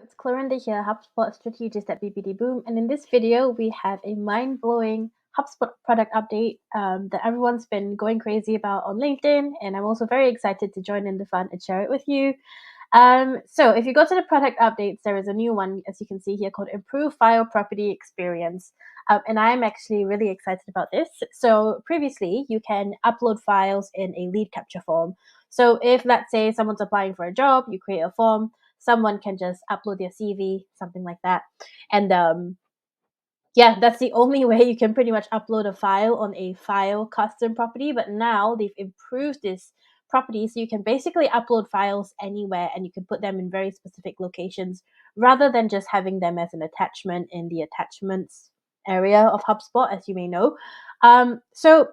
It's Clarinda here, HubSpot strategist at BBD Boom, and in this video we have a mind-blowing HubSpot product update that everyone's been going crazy about on LinkedIn, and I'm also very excited to join in the fun and share it with you. So if you go to the product updates, there is a new one, as you can see here, called Improve File Property Experience. And I'm actually really excited about this. So previously, you can upload files in a lead capture form. So if, let's say, someone's applying for a job, you create a form, someone can just upload their CV, something like that. And yeah, that's the only way you can pretty much upload a file on a file custom property. But now they've improved this property, so you can basically upload files anywhere and you can put them in very specific locations rather than just having them as an attachment in the attachments area of HubSpot, as you may know. So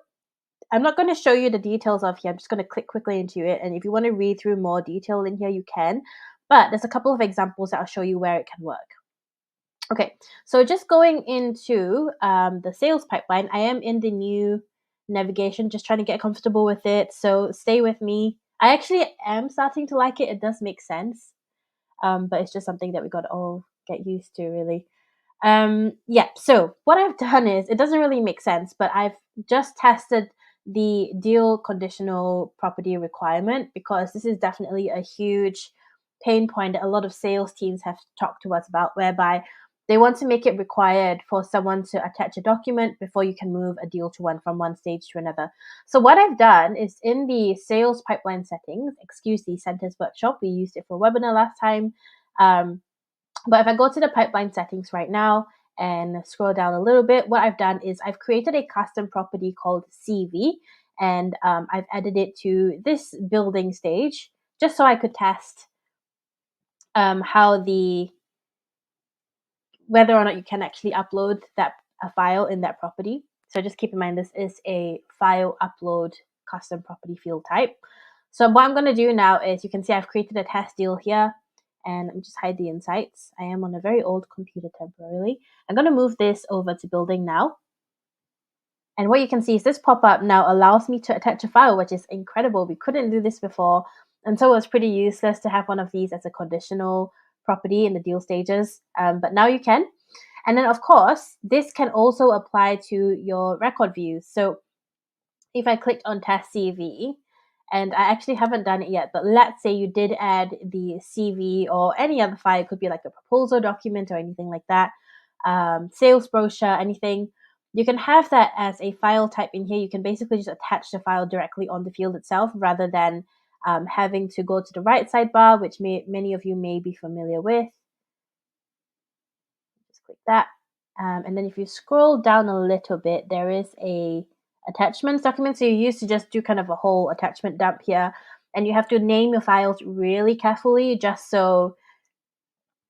I'm not going to show you the details of here. I'm just going to click quickly into it. And if you want to read through more detail in here, you can. But there's a couple of examples that I'll show you where it can work. Okay, so just going into the sales pipeline, I am in the new navigation, just trying to get comfortable with it. So stay with me. I actually am starting to like it. It does make sense, but it's just something that we got to all get used to, really. Yeah, so what I've done is, it doesn't really make sense, but I've just tested the deal conditional property requirement because this is definitely a huge pain point that a lot of sales teams have talked to us about, whereby they want to make it required for someone to attach a document before you can move a deal to one from one stage to another. So what I've done is, in the sales pipeline settings, excuse the sentence workshop, we used it for a webinar last time. But if I go to the pipeline settings right now and scroll down a little bit, what I've done is I've created a custom property called CV, and I've added it to this building stage just so I could test whether or not you can actually upload a file in that property. So just keep in mind, this is a file upload custom property field type. So what I'm going to do now is, you can see I've created a test deal here, and let me just hide the insights. I am on a very old computer temporarily. I'm going to move this over to building now. And what you can see is this pop-up now allows me to attach a file, which is incredible. We couldn't do this before, and so it was pretty useless to have one of these as a conditional property in the deal stages. But now you can. And then, of course, this can also apply to your record views. So if I clicked on test CV, and I actually haven't done it yet, but let's say you did add the CV or any other file, it could be like a proposal document or anything like that, sales brochure, anything. You can have that as a file type in here. You can basically just attach the file directly on the field itself rather than having to go to the right sidebar, which many of you may be familiar with. Just click that. And then if you scroll down a little bit, there is a attachments document. So you used to just do kind of a whole attachment dump here, and you have to name your files really carefully just so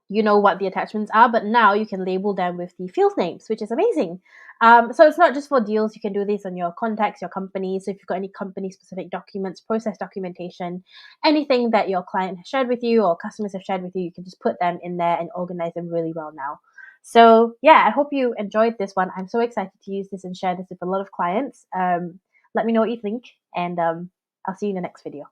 you know what the attachments are. But now you can label them with the field names, which is amazing. So it's not just for deals. You can do this on your contacts, your company. So if you've got any company specific documents, process documentation, anything that your client has shared with you or customers have shared with you, you can just put them in there and organize them really well now. So yeah, I hope you enjoyed this one. I'm so excited to use this and share this with a lot of clients. Let me know what you think, and I'll see you in the next video.